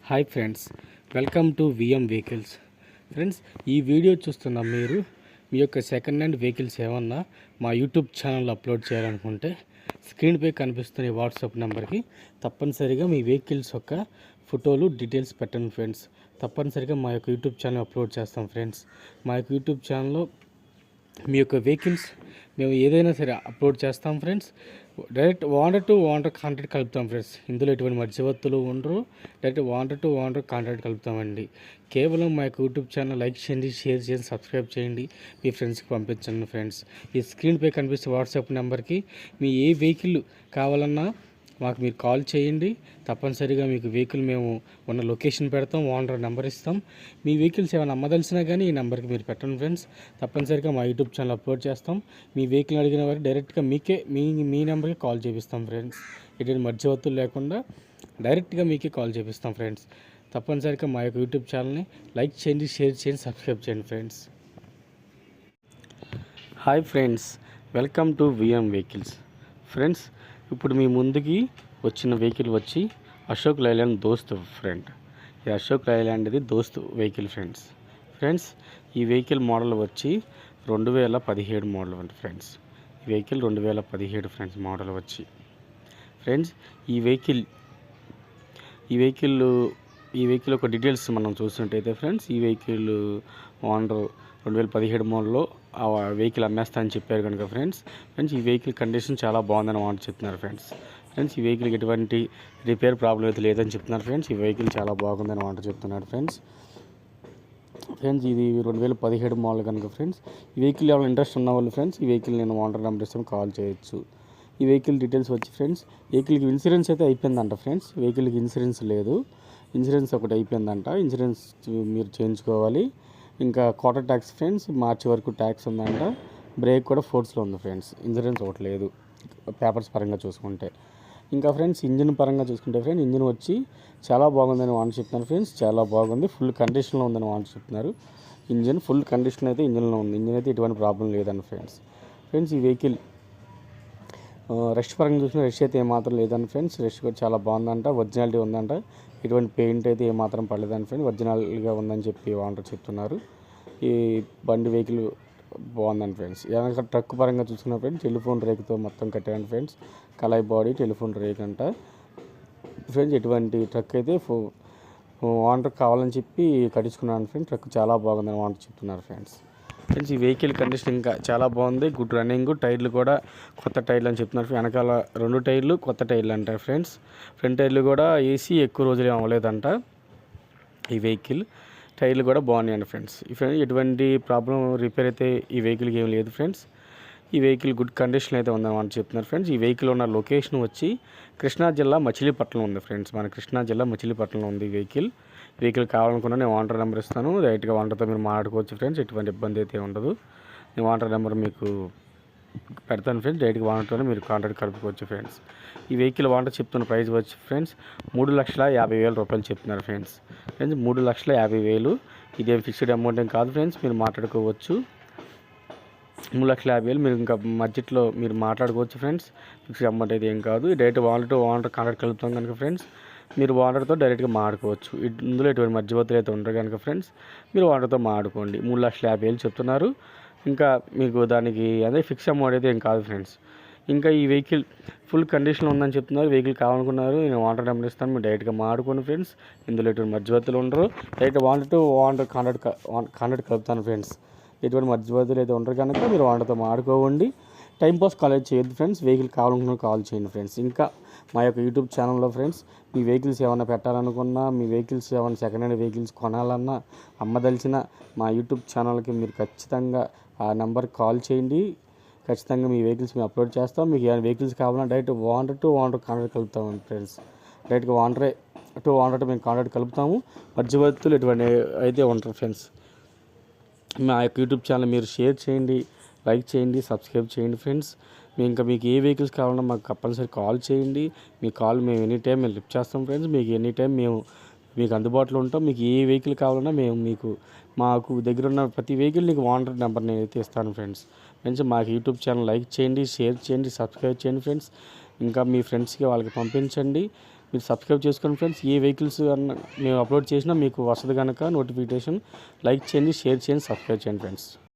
Hi friends, welcome to VM vehicles. Friends, ఈ video చూస్తున్న మీరు మీ యొక్క సెకండ్ హ్యాండ్ వెహికల్స్ ఏమన్నా మా యూట్యూబ్ ఛానల్లో అప్లోడ్ చేయాలనుకుంటే స్క్రీన్పై కనిపిస్తున్న వాట్సాప్ నెంబర్కి తప్పనిసరిగా మీ వెహికల్స్ యొక్క ఫోటోలు డీటెయిల్స్ పెట్టండి ఫ్రెండ్స్. తప్పనిసరిగా మా యొక్క యూట్యూబ్ ఛానల్ అప్లోడ్ చేస్తాం ఫ్రెండ్స్. మా యొక్క యూట్యూబ్ ఛానల్లో మీ యొక్క వెహికల్స్ మేము ఏదైనా సరే అప్లోడ్ చేస్తాం friends. Direct owner to owner contact కలుపుతాం ఫ్రెండ్స్. ఇందులో ఎటువంటి మధ్యవర్తులు ఉండరు. Direct owner to owner contact కలుపుతామండి. కేవలం మా యొక్క యూట్యూబ్ ఛానల్ లైక్ చేయండి, షేర్ చేయండి, సబ్స్క్రైబ్ చేయండి, మీ ఫ్రెండ్స్కి పంపించండి ఫ్రెండ్స్. ఈ స్క్రీన్పై కనిపిస్తే వాట్సాప్ నెంబర్కి మీ ఏ వెహికల్ కావాలన్నా మాకు మీరు కాల్ చేయండి. తప్పనిసరిగా మీకు వెహికల్ మేము ఉన్న లొకేషన్ పెడతాం, ఓనర్ నెంబర్ ఇస్తాం. మీ వెహికల్స్ ఏమైనా అమ్మదలిసినా కానీ ఈ నెంబర్కి మీరు పెట్టండి ఫ్రెండ్స్. తప్పనిసరిగా మా యూట్యూబ్ ఛానల్ అప్లోడ్ చేస్తాం. మీ వెహికల్ అడిగిన వారు డైరెక్ట్గా మీకే మీ నెంబర్కి కాల్ చేపిస్తాం ఫ్రెండ్స్. ఎటువంటి మధ్యవర్తులు లేకుండా డైరెక్ట్గా మీకే కాల్ చేపిస్తాం ఫ్రెండ్స్. తప్పనిసరిగా మా యొక్క యూట్యూబ్ ఛానల్ని లైక్ చేయండి, షేర్ చేయండి, సబ్స్క్రైబ్ చేయండి friends. Hi friends, welcome to VM vehicles. Friends, ఇప్పుడు మీ ముందుకి వచ్చిన వెహికల్ వచ్చి అశోక్ లైలాండ్ దోస్త్ ఫ్రెండ్. ఈ అశోక్ లైలాండ్ ఇది దోస్త్ వెహికల్ ఫ్రెండ్స్. ఫ్రెండ్స్, ఈ వెహికల్ మోడల్ వచ్చి 2017 మోడల్ అండి ఫ్రెండ్స్. ఈ వెహికల్ 2017 ఫ్రెండ్స్ మోడల్ వచ్చి. ఫ్రెండ్స్, ఈ వెహికల్ యొక్క డీటెయిల్స్ మనం చూస్తుంటైతే ఫ్రెండ్స్, ఈ వెహికల్ ఓనర్ 2017 మోడల్లో ఆ వెహికల్ అమ్మేస్తా అని చెప్పారు కనుక ఫ్రెండ్స్. ఈ వెహికల్ కండిషన్ చాలా బాగుందని ఓనర్ చెప్తున్నారు ఫ్రెండ్స్. ఈ వెహికల్కి ఎటువంటి రిపేర్ ప్రాబ్లం అయితే లేదని చెప్తున్నారు ఫ్రెండ్స్. ఈ వెహికల్ చాలా బాగుందని ఓనర్ చెప్తున్నారు ఫ్రెండ్స్. ఇది 2017 మోడల్ కనుక ఫ్రెండ్స్. ఈ వెహికల్ ఎవరైనా ఇంట్రెస్ట్ ఉన్న వాళ్ళు ఫ్రెండ్స్, ఈ వెహికల్ నేను ఓనర్ నెంబర్ ఇస్తాను, కాల్ చేయొచ్చు. ఈ వెహికల్ డీటెయిల్స్ వచ్చి ఫ్రెండ్స్, వెహికల్కి ఇన్సూరెన్స్ అయితే అయిపోయిందంట ఫ్రెండ్స్. వెహికల్కి ఇన్సూరెన్స్ లేదు, ఇన్సూరెన్స్ ఒకటి అయిపోయిందంట. ఇన్సూరెన్స్ మీరు చేయించుకోవాలి. ఇంకా క్వార్టర్ ట్యాక్స్ ఫ్రెండ్స్, మార్చి వరకు ట్యాక్స్ ఉందంట. బ్రేక్ కూడా ఫోర్స్లో ఉంది ఫ్రెండ్స్. ఇన్సూరెన్స్ ఒకటి లేదు పేపర్స్ పరంగా చూసుకుంటే. ఇంకా ఫ్రెండ్స్, ఇంజిన్ పరంగా చూసుకుంటే ఫ్రెండ్స్, ఇంజిన్ వచ్చి చాలా బాగుందని ఓనర్ చెప్తున్నారు ఫ్రెండ్స్. చాలా బాగుంది, ఫుల్ కండిషన్లో ఉందని ఓనర్ చెప్తున్నారు. ఇంజిన్ ఫుల్ కండిషన్ అయితే ఇంజిన్లో ఉంది. ఇంజిన్ అయితే ఎటువంటి ప్రాబ్లం లేదండి ఫ్రెండ్స్. ఈ వెహికల్ రెస్ట్ పరంగా చూసిన రెస్ట్ అయితే ఏమాత్రం లేదండి ఫ్రెండ్స్. రెస్ట్ కూడా చాలా బాగుందంట, ఒరిజినాలిటీ ఉందంట. ఎటువంటి పెయింట్ అయితే ఏమాత్రం పడలేదని ఫ్రెండ్స్, ఒరిజినల్గా ఉందని చెప్పి ఓనర్ చెప్తున్నారు. ఈ బండి వెహికల్ బాగుందండి ఫ్రెండ్స్. ఏదైనా ట్రక్ పరంగా చూసుకున్న ఫ్రెండ్స్, టెలిఫోన్ రేకుతో మొత్తం కట్టాను ఫ్రెండ్స్. కలాయి బాడీ, టెలిఫోన్ రేక్ అంట ఫ్రెండ్స్. ఎటువంటి ట్రక్ అయితే ఓనర్ కావాలని చెప్పి కట్టించుకున్నాను ఫ్రెండ్స్. ట్రక్ చాలా బాగుందని ఓనర్ చెప్తున్నారు ఫ్రెండ్స్. ఈ వెహికల్ కండిషన్ ఇంకా చాలా బాగుంది, గుడ్ రన్నింగ్. టైర్లు కూడా కొత్త టైర్లు అని చెప్తున్నారు. వెనకాల 2 టైర్లు కొత్త టైర్లు అంటారు ఫ్రెండ్స్. ఫ్రంట్ టైర్లు కూడా ఏసీ ఎక్కువ రోజులు అవ్వలేదంట. ఈ వెహికల్ టైర్లు కూడా బాగున్నాయండి ఫ్రెండ్స్. ఎటువంటి ప్రాబ్లం రిపేర్ అయితే ఈ వెహికల్కి ఏం లేదు ఫ్రెండ్స్. ఈ వెహికల్ గుడ్ కండిషన్ అయితే ఉందని వాళ్ళు చెప్తున్నారు ఫ్రెండ్స్. ఈ వెహికల్ ఉన్న లొకేషన్ వచ్చి కృష్ణా జిల్లా మచిలీపట్నం ఉంది ఫ్రెండ్స్. మన కృష్ణా జిల్లా మచిలీపట్నంలో ఉంది వెహికల్ కావాలనుకున్నా నేను ఓనర్ నెంబర్ ఇస్తాను. డైరెక్ట్గా ఓనర్తో మీరు మాట్లాడుకోవచ్చు ఫ్రెండ్స్. ఎటువంటి ఇబ్బంది అయితే ఉండదు. నేను ఓనర్ నెంబర్ మీకు పెడతాను ఫ్రెండ్స్. డైరెక్ట్గా ఓనర్తోనే మీరు కాంటాక్ట్ కలుపుకోవచ్చు ఫ్రెండ్స్. ఈ వెహికల్ ఓనర్ చెప్తున్న ప్రైస్ వచ్చి ఫ్రెండ్స్ 3,50,000 రూపాయలు చెప్తున్నారు ఫ్రెండ్స్. 3,50,000 ఇదేం ఫిక్స్డ్ అమౌంట్ ఏం కాదు ఫ్రెండ్స్. మీరు మాట్లాడుకోవచ్చు. 3,50,000 మీరు ఇంకా బడ్జెట్లో మీరు మాట్లాడుకోవచ్చు ఫ్రెండ్స్. ఫిక్స్డ్ అమౌంట్ అయితే ఏం కాదు. డైరెక్ట్ ఓనర్ కాంటాక్ట్ కలుపుతాం కనుక ఫ్రెండ్స్, మీరు ఓనర్తో డైరెక్ట్గా మాట్లాడుకోవచ్చు. ఇందులో ఎటువంటి మధ్యవర్తులు అయితే ఉండరు కనుక ఫ్రెండ్స్, మీరు ఓనర్తో మాట్లాడుకోండి. 3,50,000 చెప్తున్నారు. ఇంకా మీకు దానికి అదే ఫిక్స్ అమౌంట్ అయితే ఏం కాదు ఫ్రెండ్స్. ఇంకా ఈ వెహికల్ ఫుల్ కండిషన్లో ఉందని చెప్తున్నారు. వెహికల్ కావాలనుకున్నారు, నేను ఓనర్ నెంబర్ ఇస్తాను, మీరు డైరెక్ట్గా మాట్లాడుకోండి ఫ్రెండ్స్. ఇందులో ఎటువంటి మధ్యవర్తులు ఉండరు. డైరెక్ట్ ఓనర్ కాంటాక్ట్ కలుపుతాను ఫ్రెండ్స్. ఎటువంటి మధ్యవర్తులు అయితే ఉండరు కనుక మీరు ఓనర్తో మాట్లాడుకోండి. టైంపాస్ కాలేజ్ చేయొద్దు ఫ్రెండ్స్. వెహికల్ కావాలనుకున్న కాల్ చేయండి ఫ్రెండ్స్. ఇంకా మా యొక్క యూట్యూబ్ ఛానల్లో ఫ్రెండ్స్, మీ వెహికల్స్ ఏమైనా పెట్టాలనుకున్నా, మీ వెహికల్స్ ఏమైనా సెకండ్ హ్యాండ్ వెహికల్స్ కొనాలన్నా, అమ్మదలిచిన మా యూట్యూబ్ ఛానల్కి మీరు ఖచ్చితంగా ఆ నెంబర్కి కాల్ చేయండి. ఖచ్చితంగా మీ వెహికల్స్ మేము అప్లోడ్ చేస్తాం. మీకు ఏమైనా వెహికల్స్ కావాలన్నా direct owner to owner contact కలుపుతాము ఫ్రెండ్స్. డైరెక్ట్గా ఓనర్ మేము కాంటాక్ట్ కలుపుతాము. మధ్యవర్తులు ఎటువంటి అయితే ఉంటారు ఫ్రెండ్స్. మా యొక్క యూట్యూబ్ ఛానల్ మీరు షేర్ చేయండి, లైక్ చేయండి, సబ్స్క్రైబ్ చేయండి ఫ్రెండ్స్. మీకు ఏ వెహికల్స్ కావాలన్నా మాకు కంపల్సరీ కాల్ చేయండి. మీ కాల్ మేము ఎనీ టైం లిఫ్ట్ చేస్తాం ఫ్రెండ్స్. మీకు ఎనీ టైం మేము మీకు అందుబాటులో ఉంటాం. మీకు ఏ వెహికల్ కావాలన్నా మేము మాకు దగ్గర ఉన్న ప్రతి వెహికల్ నీకు ఓనర్ నెంబర్ నేనైతే ఇస్తాను ఫ్రెండ్స్. మాకు యూట్యూబ్ ఛానల్ లైక్ చేయండి, షేర్ చేయండి, సబ్స్క్రైబ్ చేయండి ఫ్రెండ్స్. ఇంకా మీ ఫ్రెండ్స్కి వాళ్ళకి పంపించండి. మీరు సబ్స్క్రైబ్ చేసుకోండి ఫ్రెండ్స్. ఏ వెహికల్స్ మేము అప్లోడ్ చేసినా మీకు వస్తుంది కనుక నోటిఫికేషన్. లైక్ చేయండి, షేర్ చేయండి, సబ్స్క్రైబ్ చేయండి ఫ్రెండ్స్.